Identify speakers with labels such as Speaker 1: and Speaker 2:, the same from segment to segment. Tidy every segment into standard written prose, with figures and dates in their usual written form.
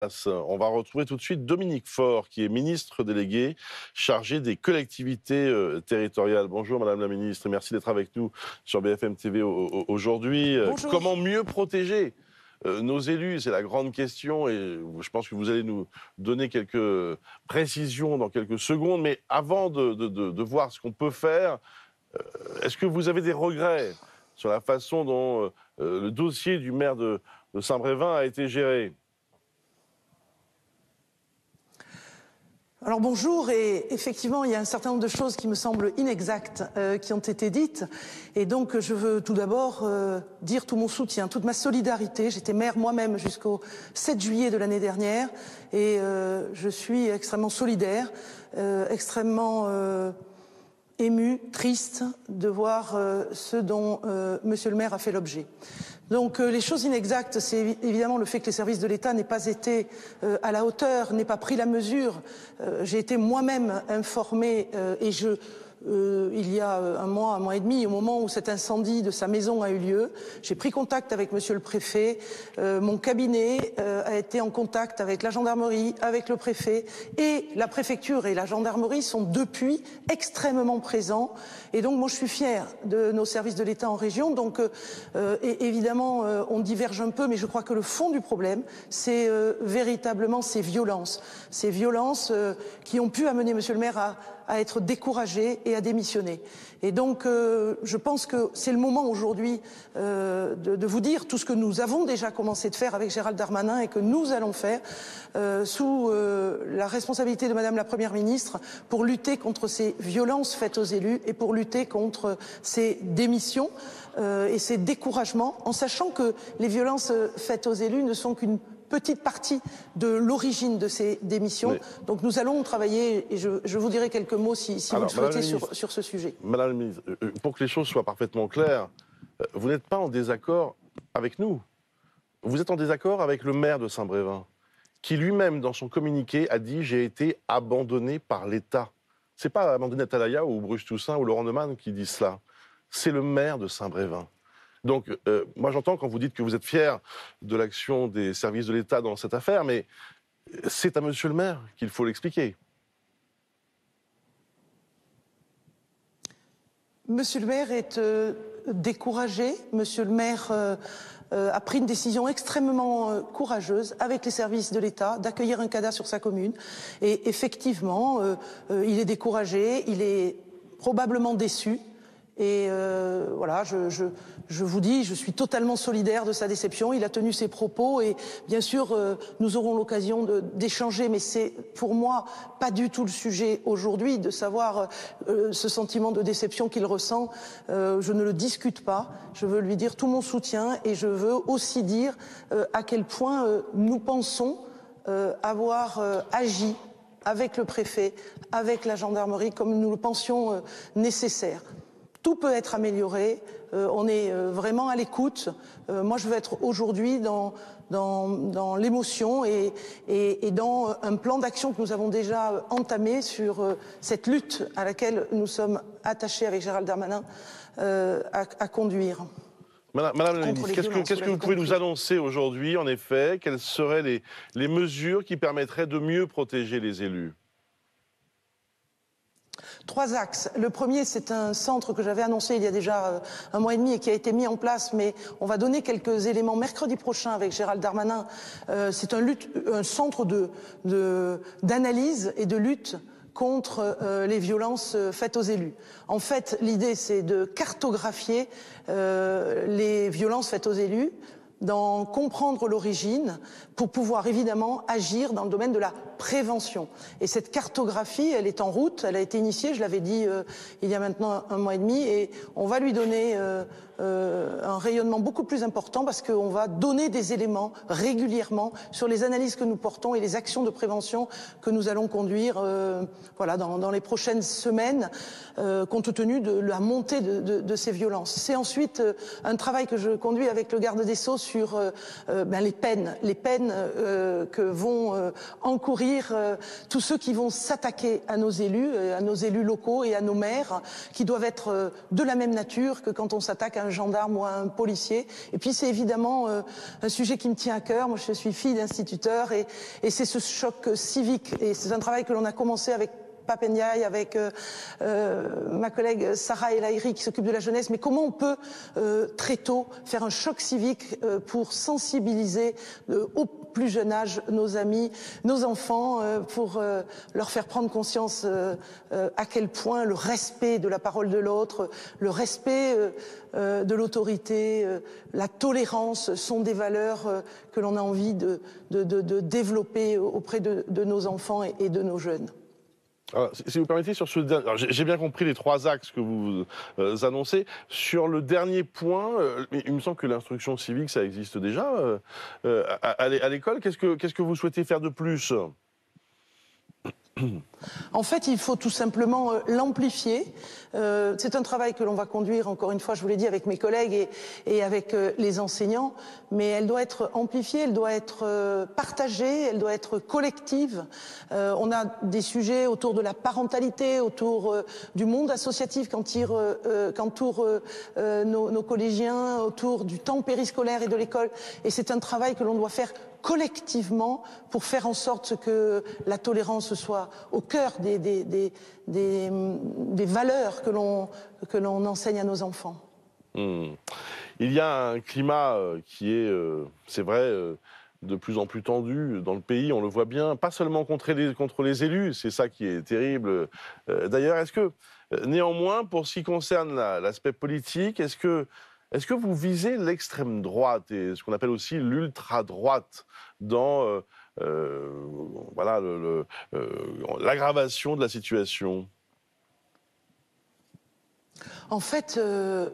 Speaker 1: On va retrouver tout de suite Dominique Faure, qui est ministre délégué chargé des collectivités territoriales. Bonjour Madame la Ministre, et merci d'être avec nous sur BFM TV aujourd'hui.
Speaker 2: Bonjour.
Speaker 1: Comment mieux protéger nos élus? C'est la grande question et je pense que vous allez nous donner quelques précisions dans quelques secondes. Mais avant de voir ce qu'on peut faire, est-ce que vous avez des regrets sur la façon dont le dossier du maire de Saint-Brévin a été géré?
Speaker 2: Alors bonjour, et effectivement il y a un certain nombre de choses qui me semblent inexactes qui ont été dites, et donc je veux tout d'abord dire tout mon soutien, toute ma solidarité. J'étais maire moi-même jusqu'au 7 juillet de l'année dernière et je suis extrêmement solidaire, extrêmement ému, triste de voir ce dont monsieur le maire a fait l'objet. Donc les choses inexactes, c'est évidemment le fait que les services de l'État n'aient pas été à la hauteur, n'aient pas pris la mesure. J'ai été moi-même informée et il y a un mois et demi, au moment où cet incendie de sa maison a eu lieu, j'ai pris contact avec monsieur le préfet. Mon cabinet a été en contact avec la gendarmerie, avec le préfet, et la préfecture et la gendarmerie sont depuis extrêmement présents. Et donc moi je suis fière de nos services de l'État en région. Donc et évidemment on diverge un peu, mais je crois que le fond du problème, c'est véritablement ces violences qui ont pu amener monsieur le maire à être découragé et à démissionner. Et donc je pense que c'est le moment aujourd'hui de vous dire tout ce que nous avons déjà commencé de faire avec Gérald Darmanin et que nous allons faire sous la responsabilité de Madame la Première ministre pour lutter contre ces violences faites aux élus et pour lutter contre ces démissions et ces découragements, en sachant que les violences faites aux élus ne sont qu'une petite partie de l'origine de ces démissions. Mais donc nous allons travailler, et je vous dirai quelques mots si vous le souhaitez sur ce sujet.
Speaker 1: Madame la Ministre, pour que les choses soient parfaitement claires, vous n'êtes pas en désaccord avec nous. Vous êtes en désaccord avec le maire de Saint-Brévin, qui lui-même, dans son communiqué, a dit « j'ai été abandonné par l'État ». C'est pas Amandine Atalaya ou Bruce Toussaint ou Laurent Neumann qui disent cela. C'est le maire de Saint-Brévin. Donc, moi j'entends quand vous dites que vous êtes fier de l'action des services de l'État dans cette affaire, mais c'est à monsieur le maire qu'il faut l'expliquer.
Speaker 2: Monsieur le maire est découragé. Monsieur le maire a pris une décision extrêmement courageuse avec les services de l'État d'accueillir un CADA sur sa commune. Et effectivement, il est découragé, il est probablement déçu. Et voilà, je vous dis, je suis totalement solidaire de sa déception. Il a tenu ses propos et bien sûr, nous aurons l'occasion d'échanger, mais c'est pour moi pas du tout le sujet aujourd'hui de savoir ce sentiment de déception qu'il ressent. Je ne le discute pas. Je veux lui dire tout mon soutien et je veux aussi dire à quel point nous pensons avoir agi avec le préfet, avec la gendarmerie, comme nous le pensions nécessaire. Tout peut être amélioré, on est vraiment à l'écoute. Moi, je veux être aujourd'hui dans l'émotion et dans un plan d'action que nous avons déjà entamé sur cette lutte à laquelle nous sommes attachés avec Gérald Darmanin à conduire.
Speaker 1: Madame la Ministre, qu'est-ce que vous pouvez nous annoncer aujourd'hui, en effet? Quelles seraient les mesures qui permettraient de mieux protéger les élus?
Speaker 2: 3 axes. Le premier, c'est un centre que j'avais annoncé il y a déjà un mois et demi et qui a été mis en place, mais on va donner quelques éléments mercredi prochain avec Gérald Darmanin. C'est un centre d'analyse et de lutte contre les violences faites aux élus. En fait, l'idée, c'est de cartographier les violences faites aux élus, d'en comprendre l'origine pour pouvoir évidemment agir dans le domaine de la prévention. Et cette cartographie, elle est en route, elle a été initiée, je l'avais dit il y a maintenant un mois et demi, et on va lui donner un rayonnement beaucoup plus important parce qu'on va donner des éléments régulièrement sur les analyses que nous portons et les actions de prévention que nous allons conduire voilà, dans les prochaines semaines, compte tenu de la montée de ces violences. C'est ensuite un travail que je conduis avec le garde des Sceaux sur les peines que vont encourir tous ceux qui vont s'attaquer à nos élus locaux et à nos maires, qui doivent être de la même nature que quand on s'attaque à un gendarme ou à un policier. Et puis c'est évidemment un sujet qui me tient à cœur. Moi, je suis fille d'instituteur et c'est ce choc civique. Et c'est un travail que l'on a commencé avec Pape Ndiaye, avec ma collègue Sarah El Haïry qui s'occupe de la jeunesse. Mais comment on peut très tôt faire un choc civique pour sensibiliser au plus jeune âge nos amis, nos enfants, pour leur faire prendre conscience à quel point le respect de la parole de l'autre, le respect de l'autorité, la tolérance sont des valeurs que l'on a envie de développer auprès de nos enfants et de nos jeunes.
Speaker 1: Alors, si vous permettez, sur ce dernier, j'ai bien compris les 3 axes que vous annoncez. Sur le dernier point, il me semble que l'instruction civique, ça existe déjà à l'école. Qu'est-ce que vous souhaitez faire de plus ?
Speaker 2: En fait, il faut tout simplement l'amplifier. C'est un travail que l'on va conduire, encore une fois, je vous l'ai dit, avec mes collègues et avec les enseignants, mais elle doit être amplifiée, elle doit être partagée, elle doit être collective. On a des sujets autour de la parentalité, autour du monde associatif qu'entourent nos collégiens, autour du temps périscolaire et de l'école. Et c'est un travail que l'on doit faire collectivement pour faire en sorte que la tolérance soit au cœur des valeurs que l'on enseigne à nos enfants.
Speaker 1: Il y a un climat qui est, c'est vrai, de plus en plus tendu dans le pays, on le voit bien, pas seulement contre les élus, c'est ça qui est terrible. D'ailleurs, est-ce que, néanmoins, pour ce qui concerne l'aspect politique, est-ce que vous visez l'extrême droite et ce qu'on appelle aussi l'ultra-droite dans voilà, l'aggravation de la situation ?
Speaker 2: En fait,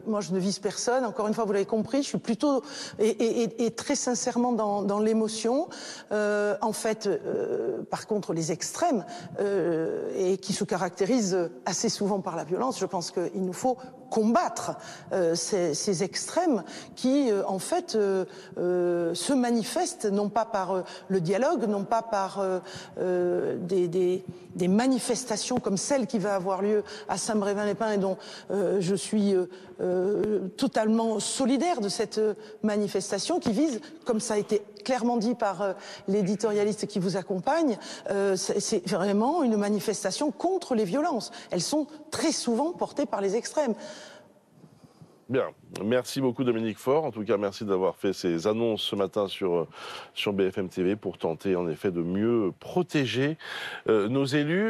Speaker 2: moi, je ne vise personne. Encore une fois, vous l'avez compris, je suis plutôt et très sincèrement dans l'émotion. En fait, par contre, les extrêmes et qui se caractérisent assez souvent par la violence, je pense qu'il nous faut combattre ces extrêmes qui, en fait, se manifestent non pas par le dialogue, non pas par des manifestations comme celle qui va avoir lieu à Saint-Brévin-les-Pins et dont je suis totalement solidaire de cette manifestation qui vise, comme ça a été clairement dit par l'éditorialiste qui vous accompagne, c'est vraiment une manifestation contre les violences. Elles sont très souvent portées par les extrêmes.
Speaker 1: Bien, merci beaucoup Dominique Faure. En tout cas, merci d'avoir fait ces annonces ce matin sur BFM TV pour tenter en effet de mieux protéger nos élus.